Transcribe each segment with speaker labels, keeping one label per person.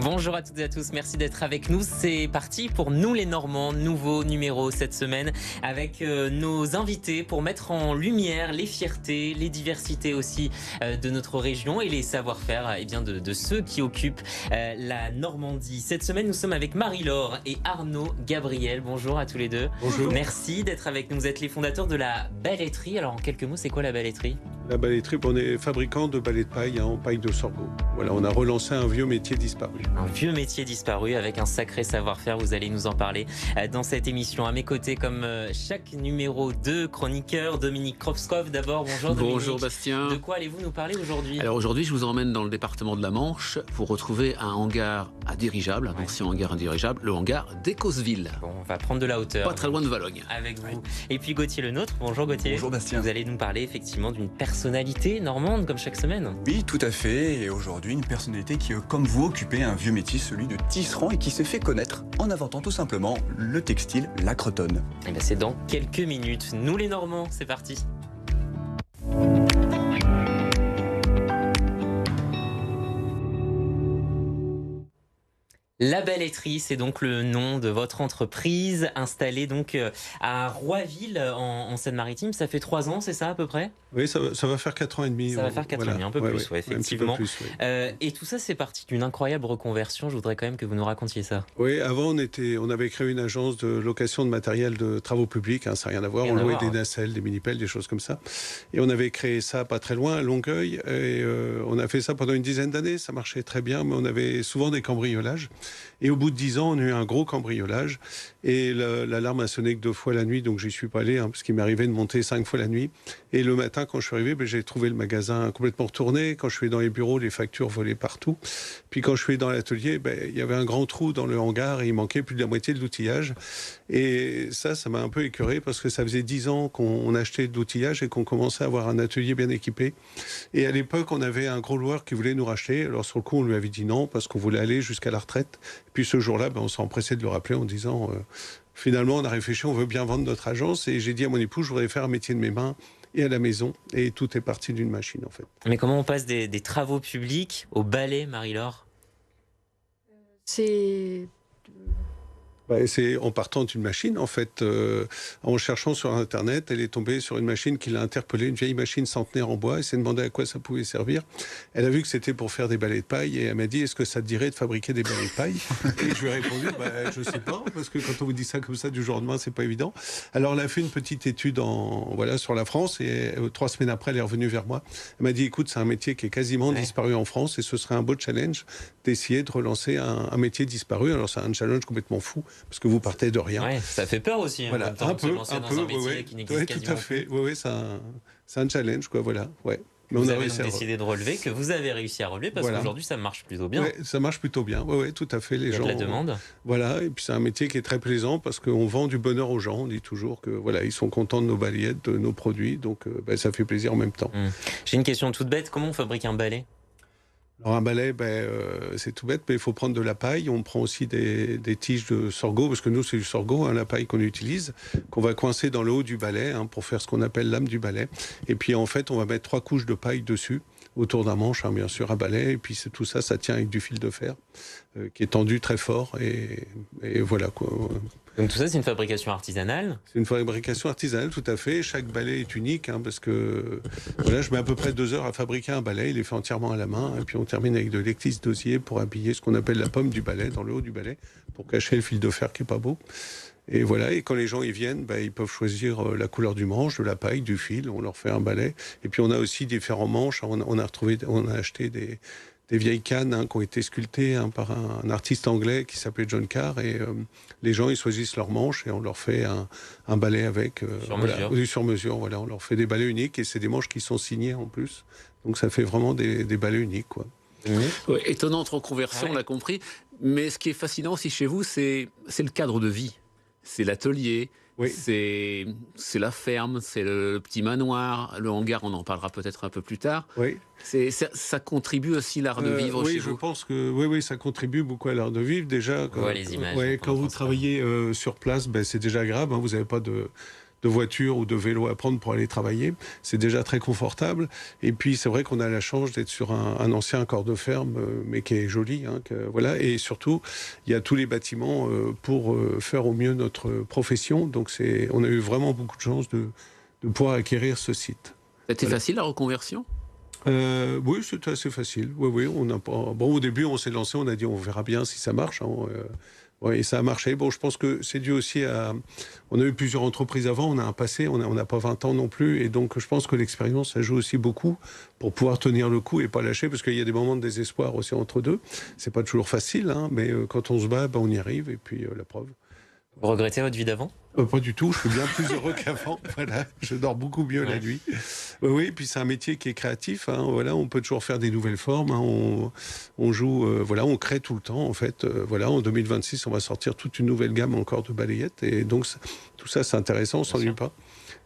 Speaker 1: Bonjour à toutes et à tous, merci d'être avec nous. C'est parti pour Nous les Normands, nouveau numéro cette semaine avec nos invités pour mettre en lumière les fiertés, les diversités aussi de notre région et les savoir-faire de ceux qui occupent la Normandie. Cette semaine, nous sommes avec Marie-Laure et Arnaud Gabriel. Bonjour à tous les deux.
Speaker 2: Bonjour.
Speaker 1: Merci d'être avec nous. Vous êtes les fondateurs de la Baletterie. Alors en quelques mots, c'est quoi la Baletterie ?
Speaker 2: La baletterie, on est fabricant de balais de paille en paille de sorgho. Voilà, on a relancé un vieux métier disparu.
Speaker 1: Un vieux métier disparu avec un sacré savoir-faire, vous allez nous en parler dans cette émission. À mes côtés, comme chaque numéro 2 chroniqueur, Dominique Kropskov. D'abord, bonjour Dominique.
Speaker 3: Bonjour Bastien.
Speaker 1: De quoi allez-vous nous parler aujourd'hui ?
Speaker 3: Alors aujourd'hui, je vous emmène dans le département de la Manche pour retrouver un hangar à dirigeable, un ancien hangar à dirigeable, le hangar d'Écosville.
Speaker 1: Bon, on va prendre de la hauteur.
Speaker 3: Pas très loin de Valogne.
Speaker 1: Avec vous. Et puis Gauthier le nôtre. Bonjour Gauthier.
Speaker 4: Bonjour Bastien.
Speaker 1: Vous allez nous parler effectivement d'une personnalité normande comme chaque semaine.
Speaker 4: Oui, tout à fait. Et aujourd'hui, une personnalité qui, comme vous, occupait un vieux métier, celui de tisserand, et qui s'est fait connaître en inventant tout simplement le textile, la cretonne.
Speaker 1: Et c'est dans quelques minutes. Nous les Normands, c'est parti. La Baletterie, c'est donc le nom de votre entreprise, installée donc à Roiville en Seine-Maritime. Ça fait 3 ans, c'est ça à peu près ?
Speaker 2: Oui, ça va faire 4 ans et demi.
Speaker 1: Ça va faire 4 ans et demi, un peu plus, ouais, effectivement.
Speaker 2: Un petit peu plus,
Speaker 1: et tout ça, c'est parti d'une incroyable reconversion. Je voudrais quand même que vous nous racontiez ça.
Speaker 2: Oui, avant, on avait créé une agence de location de matériel de travaux publics. Ça n'a rien à voir. On louait des nacelles, des mini-pelles, des choses comme ça. Et on avait créé ça pas très loin, à Longueuil. Et on a fait ça pendant une dizaine d'années. Ça marchait très bien, mais on avait souvent des cambriolages. Et au bout de 10 ans, on a eu un gros cambriolage. Et l'alarme a sonné que 2 fois la nuit, donc j'y suis pas allé, parce qu'il m'arrivait de monter 5 fois la nuit. Et le matin, quand je suis arrivé, j'ai trouvé le magasin complètement retourné. Quand je suis dans les bureaux, les factures volaient partout. Puis quand je suis dans l'atelier, il y avait un grand trou dans le hangar et il manquait plus de la moitié de l'outillage. Et ça m'a un peu écœuré parce que ça faisait 10 ans qu'on achetait de l'outillage et qu'on commençait à avoir un atelier bien équipé. Et à l'époque, on avait un gros loueur qui voulait nous racheter. Alors sur le coup, on lui avait dit non parce qu'on voulait aller jusqu'à la retraite. Et puis ce jour-là, on s'est empressé de le rappeler en disant finalement, on a réfléchi, on veut bien vendre notre agence. Et j'ai dit à mon époux, je voudrais faire un métier de mes mains et à la maison. Et tout est parti d'une machine, en fait.
Speaker 1: Mais comment on passe des travaux publics au balai, Marie-Laure ?
Speaker 2: C'est en partant d'une machine, en fait. En cherchant sur Internet, elle est tombée sur une machine qui l'a interpellée, une vieille machine centenaire en bois. Elle s'est demandé à quoi ça pouvait servir. Elle a vu que c'était pour faire des balais de paille et elle m'a dit, est-ce que ça te dirait de fabriquer des balais de paille ? Et je lui ai répondu, je sais pas, parce que quand on vous dit ça comme ça du jour au lendemain, c'est pas évident. Alors elle a fait une petite étude sur la France et 3 semaines après, elle est revenue vers moi. Elle m'a dit, écoute, c'est un métier qui est quasiment disparu en France et ce serait un beau challenge d'essayer de relancer un métier disparu. Alors c'est un challenge complètement fou parce que vous partez de rien.
Speaker 1: Ouais, ça fait peur aussi.
Speaker 2: Voilà, un peu,
Speaker 1: qui n'existe quasiment
Speaker 2: tout à fait. Oui, c'est un challenge, quoi. Voilà, ouais.
Speaker 1: Mais vous avez décidé de relever, que vous avez réussi à relever parce qu'aujourd'hui ça marche plutôt bien.
Speaker 2: Ouais, ça marche plutôt bien. Oui, tout à fait. Les gens.
Speaker 1: Il y a de la demande.
Speaker 2: Voilà, et puis c'est un métier qui est très plaisant parce qu'on vend du bonheur aux gens. On dit toujours que ils sont contents de nos balayettes, de nos produits, donc ça fait plaisir en même temps.
Speaker 1: J'ai une question toute bête. Comment on fabrique un balai ?
Speaker 2: Alors un balai, c'est tout bête, mais il faut prendre de la paille. On prend aussi des tiges de sorgho, parce que nous, c'est du sorgho, la paille qu'on utilise, qu'on va coincer dans le haut du balai pour faire ce qu'on appelle l'âme du balai. Et puis, en fait, on va mettre 3 couches de paille dessus, autour d'un manche, bien sûr, un balai. Et puis, tout ça, ça tient avec du fil de fer, qui est tendu très fort. Et voilà, quoi.
Speaker 1: Donc tout ça, c'est une fabrication artisanale ?
Speaker 2: C'est une fabrication artisanale, tout à fait. Chaque balai est unique, parce que je mets à peu près 2 heures à fabriquer un balai. Il est fait entièrement à la main. Et puis on termine avec de l'éclisse d'osier pour habiller ce qu'on appelle la pomme du balai, dans le haut du balai, pour cacher le fil de fer qui est pas beau. Et voilà, et quand les gens y viennent, ils peuvent choisir la couleur du manche, de la paille, du fil. On leur fait un balai. Et puis on a aussi différents manches. On a acheté des vieilles cannes qui ont été sculptées par un artiste anglais qui s'appelait John Carr. Et les gens, ils choisissent leurs manches et on leur fait un balai avec... sur mesure. Voilà, on leur fait des balais uniques et c'est des manches qui sont signées en plus. Donc ça fait vraiment des balais uniques, quoi.
Speaker 3: Oui, étonnante reconversion, on l'a compris. Mais ce qui est fascinant aussi chez vous, c'est le cadre de vie. C'est l'atelier, c'est la ferme, c'est le petit manoir, le hangar, on en parlera peut-être un peu plus tard.
Speaker 2: Oui.
Speaker 3: Ça contribue aussi l'art de vivre chez vous.
Speaker 2: Oui, je pense que ça contribue beaucoup à l'art de vivre. Déjà,
Speaker 1: les images,
Speaker 2: quand vous travaillez sur place, c'est déjà agréable. Vous n'avez pas de voiture ou de vélo à prendre pour aller travailler. C'est déjà très confortable. Et puis, c'est vrai qu'on a la chance d'être sur un ancien corps de ferme, mais qui est joli. Voilà. Et surtout, il y a tous les bâtiments pour faire au mieux notre profession. Donc, on a eu vraiment beaucoup de chance de pouvoir acquérir ce site.
Speaker 3: C'était facile la reconversion ?
Speaker 2: Oui, c'était assez facile. Oui, on n'a pas... Bon, au début, on s'est lancé, on a dit on verra bien si ça marche. Ouais, et ça a marché. Bon, je pense que c'est dû aussi à... On a eu plusieurs entreprises avant, on a un passé, on n'a pas 20 ans non plus. Et donc, je pense que l'expérience, ça joue aussi beaucoup pour pouvoir tenir le coup et pas lâcher, parce qu'il y a des moments de désespoir aussi entre deux. C'est pas toujours facile, mais quand on se bat, on y arrive. Et puis, la preuve.
Speaker 1: Vous regrettez votre vie d'avant ?
Speaker 2: Pas du tout, je suis bien plus heureux qu'avant. Voilà, je dors beaucoup mieux la nuit. Oui, puis c'est un métier qui est créatif. Voilà, on peut toujours faire des nouvelles formes. On joue, voilà, on crée tout le temps. En fait, voilà, en 2026, on va sortir toute une nouvelle gamme encore de balayettes. Et donc, tout ça, c'est intéressant, on ne s'ennuie pas.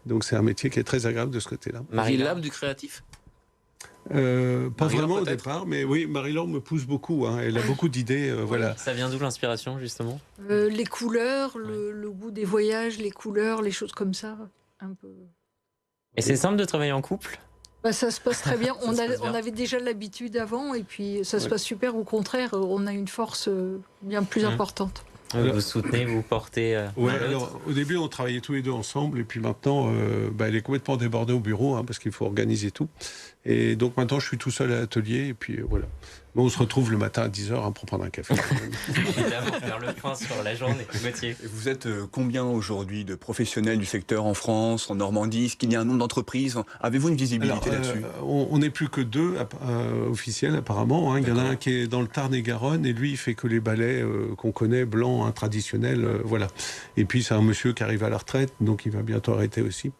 Speaker 2: Donc, c'est un métier qui est très agréable de ce côté-là.
Speaker 3: Marie-Laure du créatif ?
Speaker 2: Pas vraiment au départ, mais oui, Marie-Laure me pousse beaucoup. Elle a beaucoup d'idées. Voilà.
Speaker 1: Ça vient d'où l'inspiration, justement ?
Speaker 5: Les couleurs, le goût des voyages, les couleurs, les choses comme ça. Un peu.
Speaker 1: Et c'est simple de travailler en couple ?
Speaker 5: Ça se passe très bien. On avait déjà l'habitude avant, et puis ça se passe super. Au contraire, on a une force bien plus importante.
Speaker 1: Vous soutenez, vous portez.
Speaker 2: Alors, au début, on travaillait tous les deux ensemble, et puis maintenant, elle est complètement débordée au bureau, parce qu'il faut organiser tout. Et donc maintenant, je suis tout seul à l'atelier, et puis voilà. Bon, on se retrouve le matin à 10h pour prendre un café.
Speaker 1: Évidemment, faire le point sur la journée. Gauthier.
Speaker 4: Vous êtes combien aujourd'hui de professionnels du secteur en France, en Normandie ? Est-ce qu'il y a un nombre d'entreprises ? Avez-vous une visibilité là-dessus ?
Speaker 2: On n'est plus que 2 officiels apparemment. Il y en a un qui est dans le Tarn-et-Garonne, et lui, il fait que les balais qu'on connaît, blancs, traditionnels. Voilà. Et puis, c'est un monsieur qui arrive à la retraite, donc il va bientôt arrêter aussi.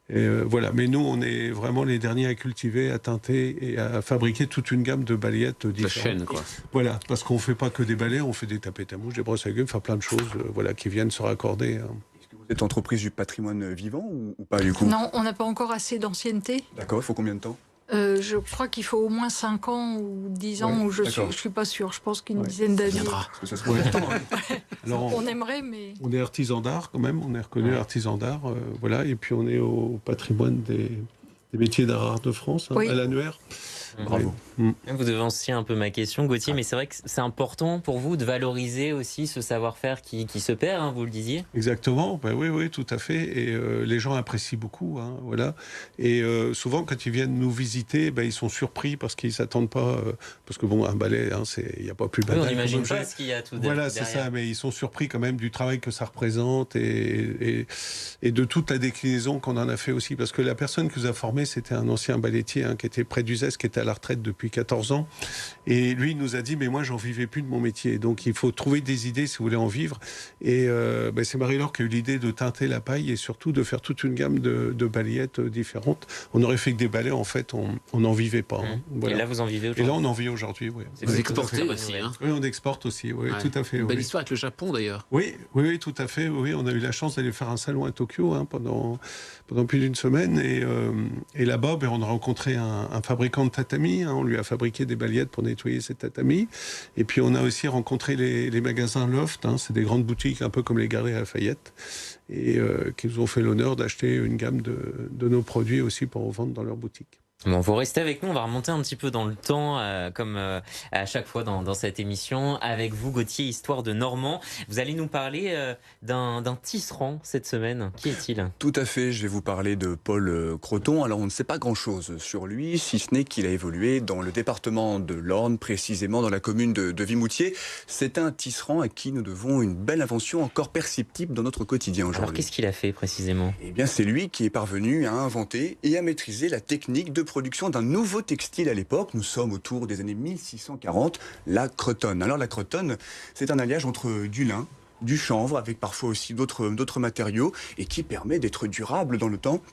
Speaker 2: Voilà, mais nous, on est vraiment les derniers à cultiver, à teinter et à fabriquer toute une gamme de balayettes différentes.
Speaker 3: La chaîne, quoi.
Speaker 2: Voilà, parce qu'on ne fait pas que des balais, on fait des tapettes à mouche, des brosses à gueule, enfin plein de choses voilà, qui viennent se raccorder.
Speaker 4: Est-ce que vous êtes entreprise du patrimoine vivant ou pas du coup ?
Speaker 5: Non, on n'a pas encore assez d'ancienneté.
Speaker 4: D'accord, il faut combien de temps ?
Speaker 5: Je crois qu'il faut au moins 5 ans ou 10 ans, je suis pas sûre. Je pense qu'une dizaine d'années.
Speaker 4: Ça serait important.
Speaker 2: Alors,
Speaker 5: on aimerait, mais...
Speaker 2: On est artisan d'art quand même, on est reconnu artisan d'art, voilà, et puis on est au patrimoine des métiers d'art de France, à l'annuaire.
Speaker 4: Bravo.
Speaker 1: Vous devanciez un peu ma question, Gauthier, mais c'est vrai que c'est important pour vous de valoriser aussi ce savoir-faire qui se perd, vous le disiez.
Speaker 2: Exactement, oui, tout à fait. Et les gens apprécient beaucoup, voilà. Et souvent, quand ils viennent nous visiter, ils sont surpris parce qu'ils ne s'attendent pas. Parce que bon, un balai, il n'y a pas plus banal.
Speaker 1: On n'imagine pas ce qu'il y a tout derrière.
Speaker 2: Voilà, c'est ça, mais ils sont surpris quand même du travail que ça représente et de toute la déclinaison qu'on en a fait aussi. Parce que la personne qui nous a formés, c'était un ancien balettier qui était près d'Uzès, qui était à la retraite depuis 14 ans. Et lui, il nous a dit, mais moi, j'en vivais plus de mon métier. Donc, il faut trouver des idées si vous voulez en vivre. Et c'est Marie-Laure qui a eu l'idée de teinter la paille et surtout de faire toute une gamme de balayettes différentes. On aurait fait que des balais, en fait, on n'en vivait pas.
Speaker 1: Voilà. Et là, vous en vivez aujourd'hui ?
Speaker 2: Et là, on en vit aujourd'hui, oui.
Speaker 3: Vous exportez aussi,
Speaker 2: Oui, on exporte aussi, oui, tout à fait.
Speaker 3: Une belle histoire avec le Japon, d'ailleurs.
Speaker 2: Oui, tout à fait. Oui, on a eu la chance d'aller faire un salon à Tokyo pendant plus d'une semaine. Et là-bas, on a rencontré un fabricant de tatami. On lui a fabriqué des balayettes pour nettoyer ses tatamis. Et puis, on a aussi rencontré les magasins Loft. C'est des grandes boutiques, un peu comme les Galeries Lafayette, et qui nous ont fait l'honneur d'acheter une gamme de nos produits aussi pour revendre dans leur boutique.
Speaker 1: Bon, vous restez avec nous, on va remonter un petit peu dans le temps, comme à chaque fois dans cette émission. Avec vous, Gauthier, Histoire de Normand. Vous allez nous parler d'un tisserand cette semaine. Qui est-il ?
Speaker 4: Tout à fait, je vais vous parler de Paul Croton. Alors, on ne sait pas grand-chose sur lui, si ce n'est qu'il a évolué dans le département de l'Orne, précisément dans la commune de Vimoutiers. C'est un tisserand à qui nous devons une belle invention encore perceptible dans notre quotidien aujourd'hui.
Speaker 1: Alors, qu'est-ce qu'il a fait précisément ?
Speaker 4: Eh bien, c'est lui qui est parvenu à inventer et à maîtriser la technique de production d'un nouveau textile à l'époque. Nous sommes autour des années 1640, la cretonne. Alors la cretonne, c'est un alliage entre du lin, du chanvre, avec parfois aussi d'autres matériaux, et qui permet d'être durable dans le temps,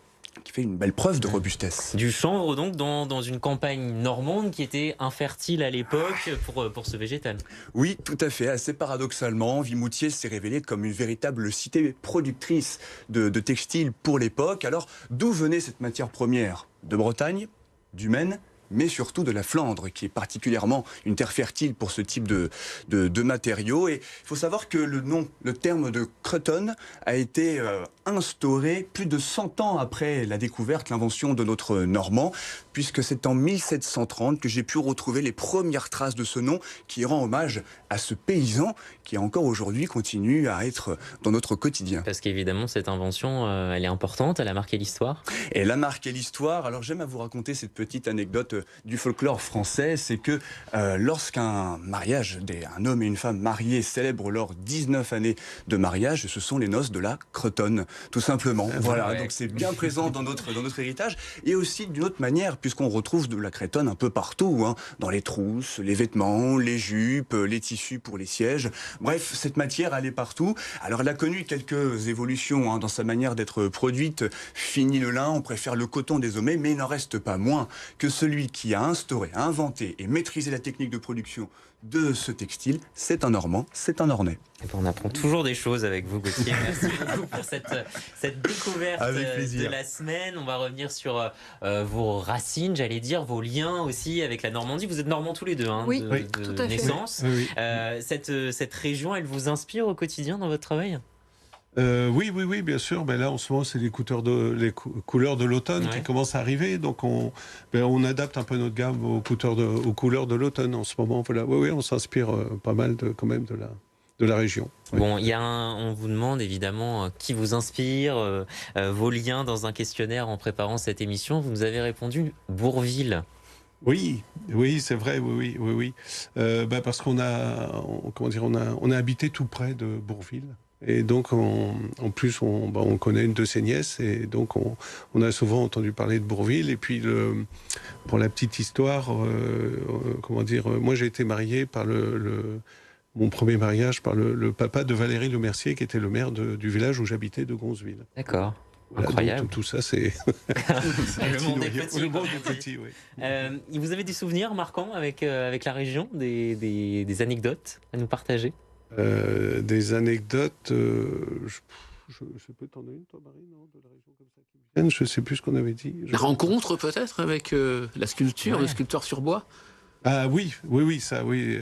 Speaker 4: qui fait une belle preuve de robustesse.
Speaker 1: Du chanvre donc dans une campagne normande qui était infertile à l'époque pour ce végétal.
Speaker 4: Oui, tout à fait. Assez paradoxalement, Vimoutiers s'est révélé comme une véritable cité productrice de textiles pour l'époque. Alors, d'où venait cette matière première ? De Bretagne ? Du Maine, mais surtout de la Flandre, qui est particulièrement une terre fertile pour ce type de matériaux. Et il faut savoir que le terme de cretonne a été instauré plus de 100 ans après la découverte, l'invention de notre normand, puisque c'est en 1730 que j'ai pu retrouver les premières traces de ce nom qui rend hommage à ce paysan qui encore aujourd'hui continue à être dans notre quotidien.
Speaker 1: Parce qu'évidemment, cette invention, elle est importante, elle a marqué l'histoire.
Speaker 4: Et elle a marqué l'histoire. Alors j'aime à vous raconter cette petite anecdote du folklore français, c'est que lorsqu'un mariage, un homme et une femme mariés célèbrent leurs 19 années de mariage, ce sont les noces de la cretonne, tout simplement. Voilà, ouais. Donc c'est bien présent dans notre héritage, et aussi d'une autre manière, puisqu'on retrouve de la cretonne un peu partout, hein, dans les trousses, les vêtements, les jupes, les tissus pour les sièges. Bref, cette matière, elle est partout. Alors elle a connu quelques évolutions dans sa manière d'être produite. Fini le lin, on préfère le coton désormais, mais il n'en reste pas moins que celui qui a instauré, inventé et maîtrisé la technique de production de ce textile, c'est un Normand, c'est un Ornais.
Speaker 1: Et ben on apprend toujours des choses avec vous, Gauthier. Merci beaucoup pour cette découverte de la semaine. On va revenir sur vos racines, j'allais dire, vos liens aussi avec la Normandie. Vous êtes Normands tous les deux, hein,
Speaker 5: oui,
Speaker 1: de naissance. Oui. Cette région, elle vous inspire au quotidien dans votre travail ?
Speaker 2: Oui, bien sûr. Ben là, en ce moment, c'est les couleurs de l'automne qui commencent à arriver. Donc, on adapte un peu notre gamme aux couleurs de l'automne en ce moment. Voilà. Oui, on s'inspire pas mal quand même de la région.
Speaker 1: Bon, on vous demande évidemment qui vous inspire, vos liens dans un questionnaire en préparant cette émission. Vous nous avez répondu Bourvil.
Speaker 2: Oui, c'est vrai, oui. Parce qu'on a habité tout près de Bourvil. Et donc, en plus, on connaît une de ses nièces, et donc on a souvent entendu parler de Bourvil. Et puis, pour la petite histoire, moi j'ai été marié par mon premier mariage par le papa de Valérie Lemercier, qui était le maire du village où j'habitais, de Gonzeville.
Speaker 1: D'accord.
Speaker 2: Voilà,
Speaker 1: incroyable.
Speaker 2: Tout ça, c'est...
Speaker 1: Le monde est petit.
Speaker 2: Le monde est petit, oui.
Speaker 1: Vous avez des souvenirs marquants avec la région, des anecdotes à nous partager ?
Speaker 2: Des anecdotes, je peux t'en donner une, toi, Marie, non, de la région comme ça qui me viennent. Je ne sais plus ce qu'on avait dit.
Speaker 3: La rencontre, peut-être, avec la sculpture, le sculpteur sur bois.
Speaker 2: Ah oui, ça, oui.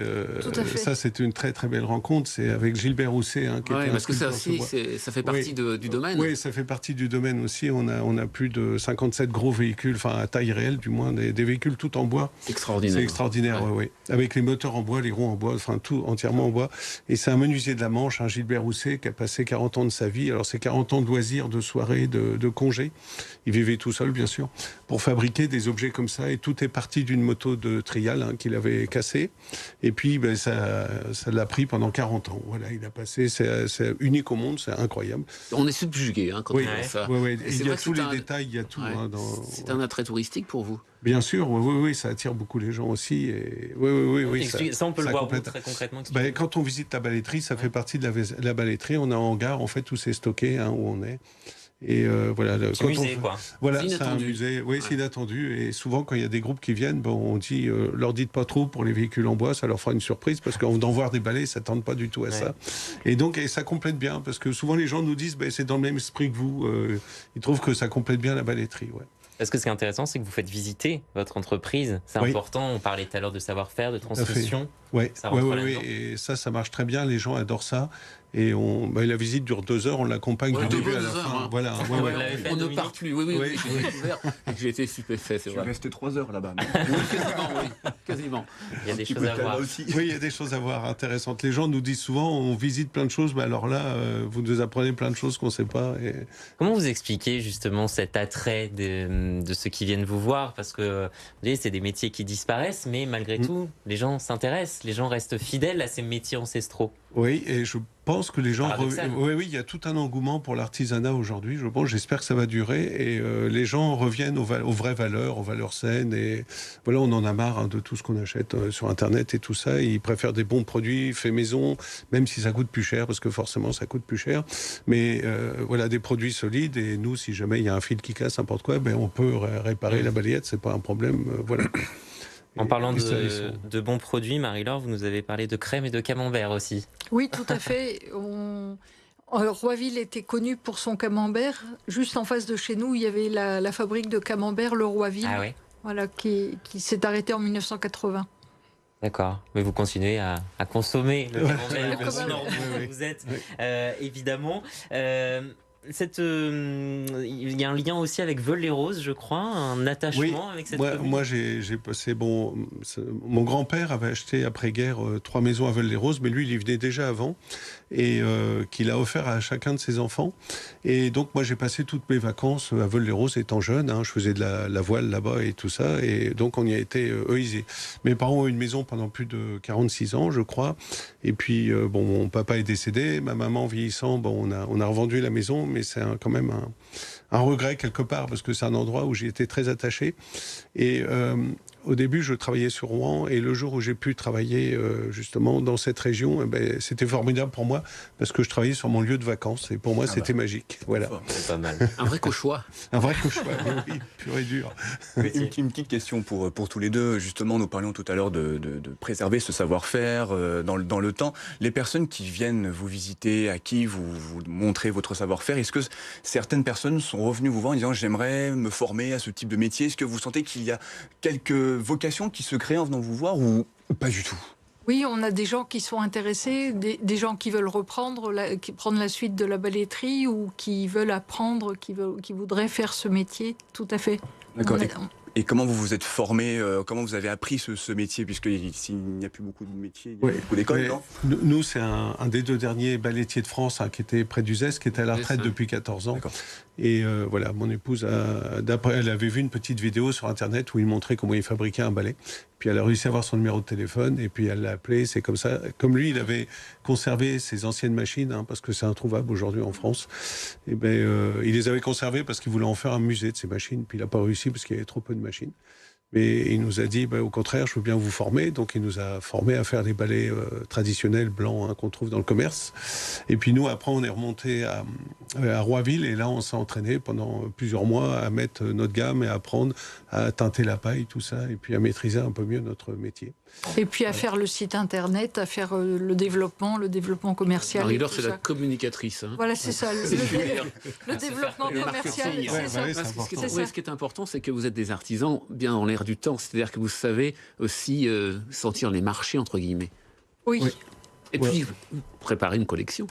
Speaker 2: Ça, c'est une très très belle rencontre. C'est avec Gilbert Rousset, qui était
Speaker 3: parce que ça aussi, ça fait partie du domaine.
Speaker 2: Oui, ça fait partie du domaine aussi. On a plus de 57 gros véhicules, à taille réelle, du moins, des véhicules tout en bois.
Speaker 3: Extraordinaire.
Speaker 2: C'est extraordinaire, oui. Avec les moteurs en bois, les roues en bois, tout entièrement en bois. Et c'est un menuisier de la Manche, Gilbert Rousset, qui a passé 40 ans de sa vie. Alors, c'est 40 ans de loisirs, de soirées, de congés. Il vivait tout seul, bien sûr, pour fabriquer des objets comme ça. Et tout est parti d'une moto de trial qu'il avait cassée. Et puis, ça l'a pris pendant 40 ans. Voilà, il a passé, c'est unique au monde, c'est incroyable.
Speaker 3: On est subjugué quand on voit ça.
Speaker 2: Oui. Il y a tous les détails, il y a tout.
Speaker 3: C'est un attrait touristique pour vous?
Speaker 2: Bien sûr, oui, ça attire beaucoup les gens aussi. Et oui.
Speaker 1: Ça, on peut le voir très concrètement.
Speaker 2: Quand on visite la balletterie, ça fait partie de la balletterie. On a un hangar, en fait, où c'est stocké, où on est. Et voilà,
Speaker 1: c'est un musée, quoi.
Speaker 2: Voilà, c'est un musée. Oui, c'est inattendu. Et souvent, quand il y a des groupes qui viennent, on dit, leur dites pas trop pour les véhicules en bois, ça leur fera une surprise, parce qu'en venant voir des ballets, ils s'attendent pas du tout à ça. Et donc, ça complète bien, parce que souvent les gens nous disent, c'est dans le même esprit que vous. Ils trouvent que ça complète bien la balletterie. Ouais.
Speaker 1: Parce que ce qui est intéressant, c'est que vous faites visiter votre entreprise. C'est important. On parlait tout à l'heure de savoir-faire, de transmission.
Speaker 2: Oui, et ça marche très bien. Les gens adorent ça. Et la visite dure 2 heures. On l'accompagne du début à la fin. Voilà.
Speaker 3: On ne part plus. Oui. J'ai été stupéfait, c'est vrai.
Speaker 4: Je suis resté 3 heures là-bas.
Speaker 3: Quasiment.
Speaker 1: Il y a des choses à voir.
Speaker 2: Oui, il y a des choses à voir intéressantes. Les gens nous disent souvent, on visite plein de choses, mais alors là, vous nous apprenez plein de choses qu'on ne sait pas. Et...
Speaker 1: Comment vous expliquez justement cet attrait de ceux qui viennent vous voir? Parce que vous voyez, c'est des métiers qui disparaissent, mais malgré tout, les gens s'intéressent, les gens restent fidèles à ces métiers ancestraux.
Speaker 2: Oui, et je pense que les gens... Oui, il y a tout un engouement pour l'artisanat aujourd'hui. J'espère que ça va durer. Et les gens reviennent aux vraies valeurs, aux valeurs saines. Et voilà, on en a marre de tout ce qu'on achète sur Internet et tout ça. Ils préfèrent des bons produits faits maison, même si ça coûte plus cher, parce que forcément, ça coûte plus cher. Mais voilà, des produits solides. Et nous, si jamais il y a un fil qui casse, n'importe quoi, on peut réparer la balayette. C'est pas un problème. Voilà.
Speaker 1: En parlant de bons produits, Marie-Laure, vous nous avez parlé de crème et de camembert aussi.
Speaker 5: Oui, tout à fait. Roiville était connu pour son camembert. Juste en face de chez nous, il y avait la fabrique de camembert, le Roiville.
Speaker 1: Ah ouais.
Speaker 5: voilà, qui s'est arrêté en 1980.
Speaker 1: D'accord, mais vous continuez à consommer le camembert
Speaker 5: bien sûr.
Speaker 1: normand que vous êtes, évidemment. Il y a un lien aussi avec Veules-les-Roses, je crois, un attachement avec cette commune.
Speaker 2: Moi, j'ai passé. Mon grand-père avait acheté après-guerre 3 maisons à Veules-les-Roses, mais lui, il y venait déjà avant, et qu'il a offert à chacun de ses enfants. Et donc, moi, j'ai passé toutes mes vacances à Veules-les-Roses étant jeune. Je faisais de la voile là-bas et tout ça, et donc on y a été eusés. Mes parents ont eu une maison pendant plus de 46 ans, je crois. Et puis, mon papa est décédé, ma maman vieillissant, on a revendu la maison, mais c'est quand même un regret quelque part, parce que c'est un endroit où j'ai été très attaché. Et au début, je travaillais sur Rouen, et le jour où j'ai pu travailler justement dans cette région, c'était formidable pour moi, parce que je travaillais sur mon lieu de vacances, et pour moi, c'était magique. Voilà.
Speaker 1: C'est pas mal.
Speaker 3: Un vrai cauchois.
Speaker 2: Un vrai cauchemar, oui, pur et dur.
Speaker 4: Une petite question pour tous les deux. Justement, nous parlions tout à l'heure de préserver ce savoir-faire dans le temps. Les personnes qui viennent vous visiter, à qui vous montrez votre savoir-faire, est-ce que certaines personnes sont revenues vous voir en disant « j'aimerais me former à ce type de métier ». Est-ce que vous sentez qu'il y a quelques vocations qui se créent en venant vous voir ou pas du tout ?
Speaker 5: Oui, on a des gens qui sont intéressés, des gens qui veulent prendre la suite de la balletterie ou qui veulent apprendre, qui voudraient faire ce métier, tout à fait.
Speaker 4: D'accord. Et comment vous vous êtes formé, comment vous avez appris ce métier, puisqu'il n'y a plus beaucoup de métiers, il y a beaucoup d'écoles, non ?
Speaker 2: Nous, c'est un des 2 derniers ballettiers de France qui était près d'Uzès, qui était à la retraite depuis 14 ans. D'accord. Et voilà, mon épouse, elle avait vu une petite vidéo sur Internet où il montrait comment il fabriquait un ballet. Puis elle a réussi à avoir son numéro de téléphone et puis elle l'a appelé. C'est comme ça. Comme lui, il avait conservé ses anciennes machines, parce que c'est introuvable aujourd'hui en France. Et il les avait conservées parce qu'il voulait en faire un musée de ses machines. Puis il n'a pas réussi parce qu'il y avait trop peu de machines. Mais il nous a dit, au contraire, je veux bien vous former. Donc il nous a formés à faire des ballets traditionnels blancs qu'on trouve dans le commerce. Et puis nous, après, on est remonté à Roiville. Et là, on s'est entraîné pendant plusieurs mois à mettre notre gamme et à apprendre à teinter la paille, tout ça. Et puis à maîtriser un peu mieux notre métier.
Speaker 5: Et puis à faire le site internet, à faire le développement commercial.
Speaker 3: Marie-Laure, c'est la communicatrice.
Speaker 5: Voilà, c'est ça. Le développement commercial.
Speaker 3: Ce qui est important, c'est que vous êtes des artisans bien dans l'air du temps. C'est-à-dire que vous savez aussi sentir les marchés, entre guillemets.
Speaker 5: Oui.
Speaker 3: Et puis, préparer une collection.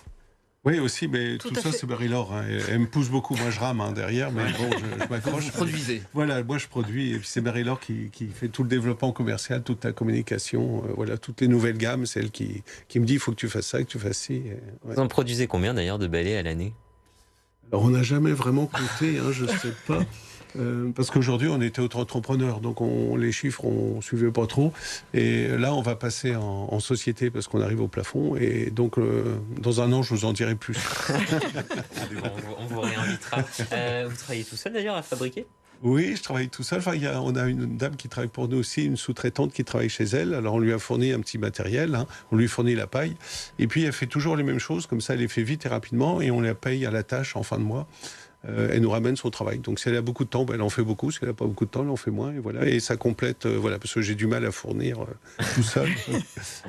Speaker 2: Oui, aussi, mais tout ça, c'est Marie-Laure. Elle me pousse beaucoup. Moi, je rame derrière, mais bon, je m'accroche.
Speaker 3: Vous produisez.
Speaker 2: Voilà, moi, je produis. Et puis, c'est Marie-Laure qui fait tout le développement commercial, toute la communication, toutes les nouvelles gammes. C'est elle qui me dit, il faut que tu fasses ça, que tu fasses ci.
Speaker 1: Vous en produisez combien, d'ailleurs, de balais à l'année ?
Speaker 2: Alors, on n'a jamais vraiment compté, je ne sais pas. Parce qu'aujourd'hui, on était auto-entrepreneur, donc les chiffres, on ne suivait pas trop. Et là, on va passer en société parce qu'on arrive au plafond. Et donc, dans un an, je vous en dirai plus.
Speaker 1: On vous réinvitera. Vous travaillez tout seul, d'ailleurs, à fabriquer ?
Speaker 2: Oui, je travaille tout seul. Enfin, on a une dame qui travaille pour nous aussi, une sous-traitante qui travaille chez elle. Alors, on lui a fourni un petit matériel, on lui fournit la paille. Et puis, elle fait toujours les mêmes choses, comme ça, elle les fait vite et rapidement. Et on la paye à la tâche en fin de mois. Elle nous ramène son travail. Donc, si elle a beaucoup de temps, elle en fait beaucoup. Si elle n'a pas beaucoup de temps, elle en fait moins. Et voilà. Et ça complète, parce que j'ai du mal à fournir tout seul,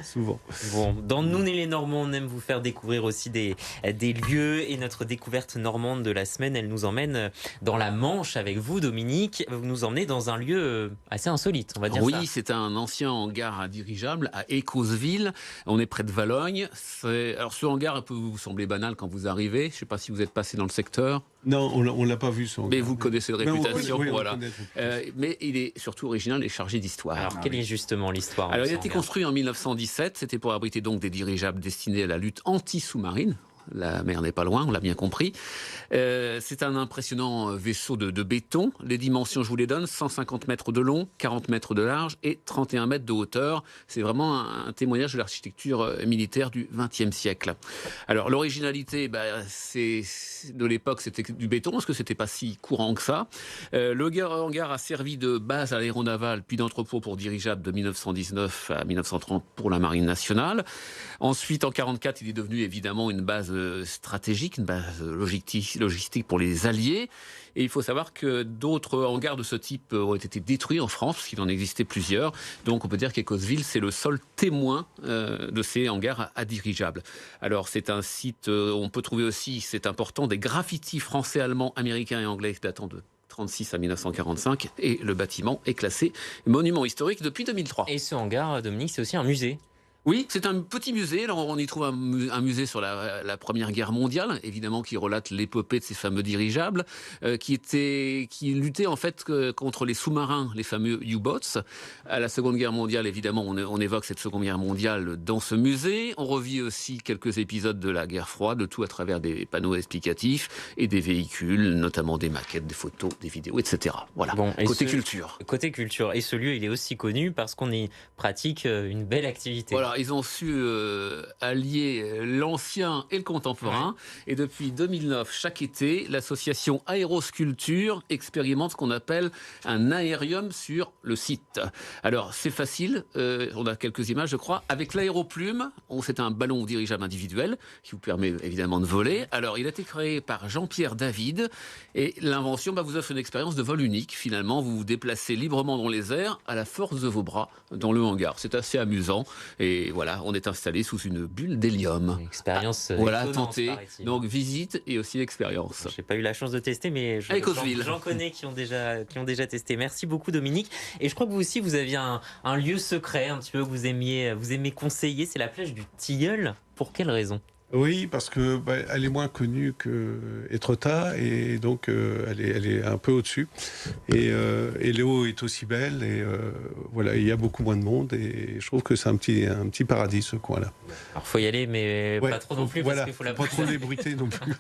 Speaker 2: souvent.
Speaker 1: Bon, dans Nous les Normands, on aime vous faire découvrir aussi des lieux. Et notre découverte normande de la semaine, elle nous emmène dans la Manche avec vous, Dominique. Vous nous emmenez dans un lieu assez insolite, on va dire ça.
Speaker 3: Oui, c'est un ancien hangar à dirigeable à Écauseville. On est près de Valogne. Alors, ce hangar peut vous sembler banal quand vous arrivez. Je ne sais pas si vous êtes passé dans le secteur.
Speaker 2: Non, on ne l'a pas vu.
Speaker 3: Mais vous connaissez de réputation, voilà.
Speaker 2: Oui,
Speaker 3: mais il est surtout original et chargé d'histoire.
Speaker 1: Alors, quelle est justement l'histoire ?
Speaker 3: Alors, il a été construit en 1917. C'était pour abriter donc des dirigeables destinés à la lutte anti-sous-marine. La mer n'est pas loin, on l'a bien compris. C'est un impressionnant vaisseau de béton. Les dimensions, je vous les donne, 150 mètres de long, 40 mètres de large et 31 mètres de hauteur. C'est vraiment un témoignage de l'architecture militaire du XXe siècle. Alors, l'originalité, de l'époque, c'était du béton, parce que c'était pas si courant que ça. Le hangar a servi de base à l'aéronaval, puis d'entrepôt pour dirigeables de 1919 à 1930 pour la Marine nationale. Ensuite, en 1944, il est devenu évidemment une base stratégique, une base logistique pour les Alliés. Et il faut savoir que d'autres hangars de ce type ont été détruits en France, parce qu'il en existait plusieurs. Donc on peut dire qu'Écauseville, c'est le seul témoin de ces hangars à dirigeables. Alors c'est un site, on peut trouver aussi, c'est important, des graffitis français, allemands, américains et anglais datant de 1936 à 1945 et le bâtiment est classé monument historique depuis 2003.
Speaker 1: Et ce hangar, Dominique, c'est aussi un musée.
Speaker 3: Oui, c'est un petit musée. Alors, on y trouve un musée sur la Première Guerre mondiale, évidemment, qui relate l'épopée de ces fameux dirigeables, qui luttaient en fait contre les sous-marins, les fameux U-boats. À la Seconde Guerre mondiale, évidemment, on évoque cette Seconde Guerre mondiale dans ce musée. On revit aussi quelques épisodes de la guerre froide, tout à travers des panneaux explicatifs et des véhicules, notamment des maquettes, des photos, des vidéos, etc. Voilà,
Speaker 1: bon,
Speaker 3: côté culture.
Speaker 1: Côté culture. Et ce lieu, il est aussi connu parce qu'on y pratique une belle activité.
Speaker 3: Voilà. Ils ont su allier l'ancien et le contemporain. Ouais. Et depuis 2009, chaque été, l'association Aérosculpture expérimente ce qu'on appelle un aérium sur le site. Alors, c'est facile. On a quelques images, je crois. Avec l'aéroplume, c'est un ballon dirigeable individuel qui vous permet évidemment de voler. Alors, il a été créé par Jean-Pierre David. Et l'invention vous offre une expérience de vol unique. Finalement, vous vous déplacez librement dans les airs à la force de vos bras dans le hangar. C'est assez amusant. Et voilà, on est installé sous une bulle d'hélium.
Speaker 1: Expérience
Speaker 3: voilà, tenter. Donc visite et aussi expérience.
Speaker 1: J'ai pas eu la chance de tester, mais j'en connais qui ont déjà testé. Merci beaucoup, Dominique. Et je crois que vous aussi, vous aviez un lieu secret, un petit peu que vous aimez conseiller. C'est la plage du Tilleul. Pour quelle raison ?
Speaker 2: Oui, parce que elle est moins connue que Étretat et donc elle est un peu au-dessus. Et l'eau est aussi belle et voilà, il y a beaucoup moins de monde et je trouve que c'est un petit paradis ce coin-là.
Speaker 1: Alors faut y aller, mais pas trop non plus
Speaker 2: voilà,
Speaker 1: parce qu'il faut
Speaker 2: pas trop l'ébruiter non plus.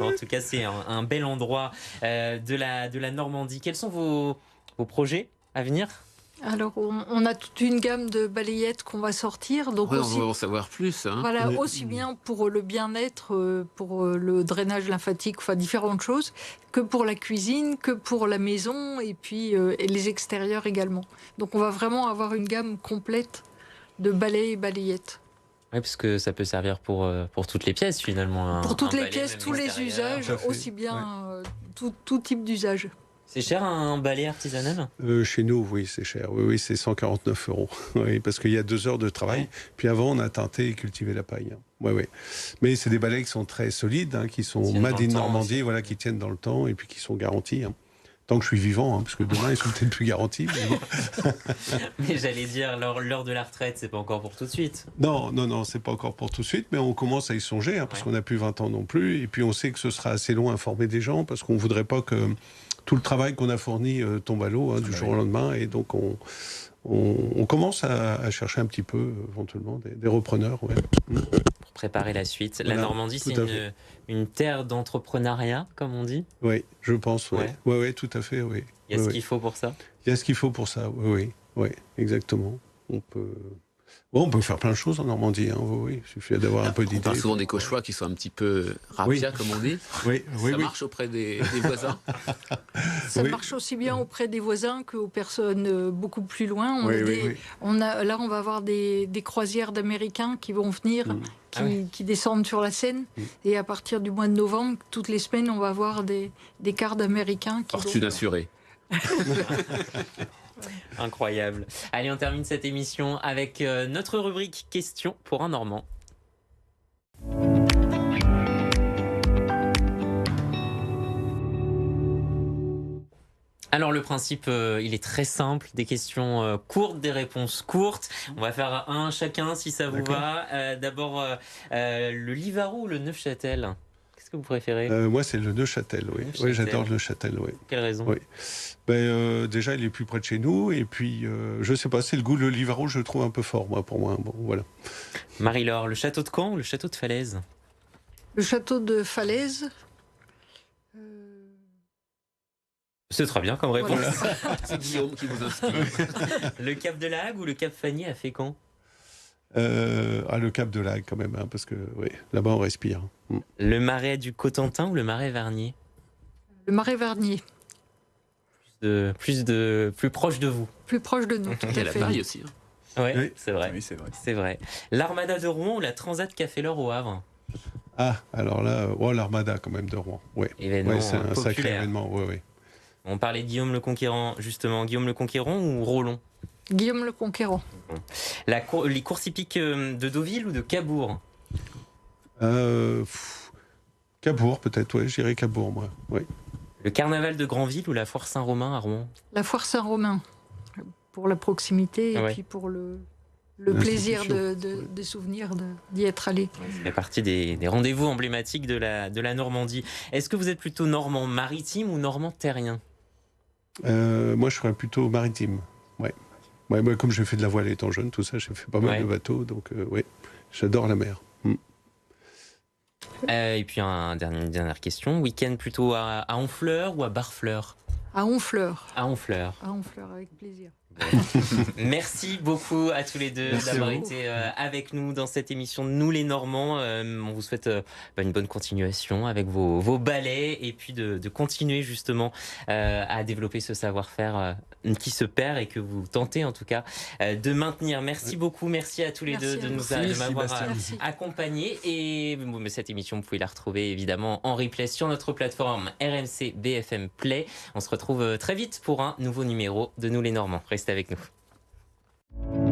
Speaker 1: En tout cas, c'est un bel endroit de la Normandie. Quels sont vos projets à venir ?
Speaker 5: Alors, on a toute une gamme de balayettes qu'on va sortir. Donc
Speaker 3: ouais,
Speaker 5: aussi,
Speaker 3: on va en savoir plus. Hein.
Speaker 5: Voilà, aussi bien pour le bien-être, pour le drainage lymphatique, enfin différentes choses, que pour la cuisine, que pour la maison, et puis et les extérieurs également. Donc on va vraiment avoir une gamme complète de balais et balayettes.
Speaker 1: Oui, parce que ça peut servir pour toutes les pièces finalement.
Speaker 5: Pour toutes les pièces, tous les usages, aussi bien tout type d'usage.
Speaker 1: C'est cher un balai artisanal ?
Speaker 2: Chez nous, oui, c'est cher. Oui, c'est 149 €. Oui, parce qu'il y a 2 heures de travail. Ouais. Puis avant, on a teinté et cultivé la paille. Oui. Mais c'est des balais qui sont très solides, qui sont made in Normandie, voilà, qui tiennent dans le temps et puis qui sont garantis. Tant que je suis vivant, parce que demain, ils sont peut-être plus garantis.
Speaker 1: Mais j'allais dire, l'heure de la retraite, c'est pas encore pour tout de suite.
Speaker 2: Non, c'est pas encore pour tout de suite, mais on commence à y songer, parce qu'on n'a plus 20 ans non plus. Et puis on sait que ce sera assez long à former des gens, parce qu'on voudrait pas que tout le travail qu'on a fourni tombe à l'eau du jour au lendemain. Et donc on commence à chercher un petit peu, éventuellement, des repreneurs. Ouais.
Speaker 1: Pour préparer la suite. Voilà, la Normandie, c'est une terre d'entrepreneuriat, comme on dit ?
Speaker 2: Oui, je pense, oui. Oui, tout à fait, oui.
Speaker 1: Il y a ce qu'il faut pour ça ?
Speaker 2: Il y a ce qu'il faut pour ça, oui, exactement. On peut faire plein de choses en Normandie, oui. Il suffit d'avoir un peu d'idées.
Speaker 3: On parle souvent des cauchois qui sont un petit peu rapias, comme on dit. Ça marche auprès des voisins.
Speaker 5: Ça marche aussi bien auprès des voisins qu'aux personnes beaucoup plus loin. On va avoir des croisières d'Américains qui vont venir, qui descendent sur la Seine. Et à partir du mois de novembre, toutes les semaines, on va avoir des cars d'Américains.
Speaker 3: Fortune assurée.
Speaker 1: Incroyable. Allez, on termine cette émission avec notre rubrique Questions pour un Normand. Alors le principe, il est très simple, des questions courtes, des réponses courtes. On va faire un chacun si ça vous va. D'abord, le Livarot ou le Neufchâtel ? Qu'est-ce que vous préférez ?
Speaker 2: Moi, c'est le Neuchâtel, oui. Oui, j'adore le Neuchâtel, oui.
Speaker 1: Quelle raison ?
Speaker 2: Oui. Déjà, il est plus près de chez nous, et puis, je sais pas, c'est le goût, le Livarot, je le trouve un peu fort, pour moi. Bon, voilà.
Speaker 1: Marie-Laure, le château de Caen ou le château de Falaise ?
Speaker 5: Le château de Falaise.
Speaker 1: C'est très bien comme réponse.
Speaker 3: Voilà. C'est Guillaume qui vous inspire.
Speaker 1: Le Cap de la Hague ou le Cap Fanny à Fécamp ?
Speaker 2: Le Cap de la Hague, quand même, parce que là-bas, on respire.
Speaker 1: Le marais du Cotentin ou le marais Vernier ?
Speaker 5: Le marais Vernier.
Speaker 1: Plus proche de vous.
Speaker 5: Plus proche de nous, tout à fait.
Speaker 3: Il y a la Paris aussi.
Speaker 1: Oui, c'est vrai.
Speaker 4: Oui, c'est vrai.
Speaker 1: C'est vrai. L'Armada de Rouen ou la Transat Café L'Or au Havre ?
Speaker 2: Alors là, l'Armada, quand même, de Rouen.
Speaker 1: Événement
Speaker 2: c'est un
Speaker 1: populaire.
Speaker 2: sacré événement, oui.
Speaker 1: On parlait de Guillaume le Conquérant, justement. Guillaume le Conquérant ou Rollon ?
Speaker 5: Guillaume le Conquérant.
Speaker 1: Les courses hippiques de Deauville ou de Cabourg ?
Speaker 2: Cabourg, peut-être, je dirais Cabourg, moi. Oui.
Speaker 1: Le carnaval de Granville ou la foire Saint-Romain à Rouen?
Speaker 5: La foire Saint-Romain, pour la proximité et puis pour le plaisir des souvenirs d'y être allé.
Speaker 1: Ça fait partie des rendez-vous emblématiques de la Normandie. Est-ce que vous êtes plutôt normand maritime ou normand terrien?
Speaker 2: Moi, je serais plutôt maritime. Ouais. Moi, comme j'ai fait de la voile étant jeune, tout ça, j'ai fait pas mal de bateaux, donc oui, j'adore la mer.
Speaker 1: Et puis une dernière question, week-end plutôt à Honfleur ou à Barfleur?
Speaker 5: À Honfleur.
Speaker 1: À Honfleur.
Speaker 5: À Honfleur, avec plaisir.
Speaker 1: Merci beaucoup à tous les deux d'avoir été avec nous dans cette émission Nous les Normands. On vous souhaite une bonne continuation avec vos ballets et puis de continuer justement à développer ce savoir-faire qui se perd et que vous tentez en tout cas de maintenir. Merci beaucoup, merci à tous les deux de m'avoir accompagné. Et cette émission, vous pouvez la retrouver évidemment en replay sur notre plateforme RMC BFM Play. On se retrouve très vite pour un nouveau numéro de Nous les Normands. Restez avec nous.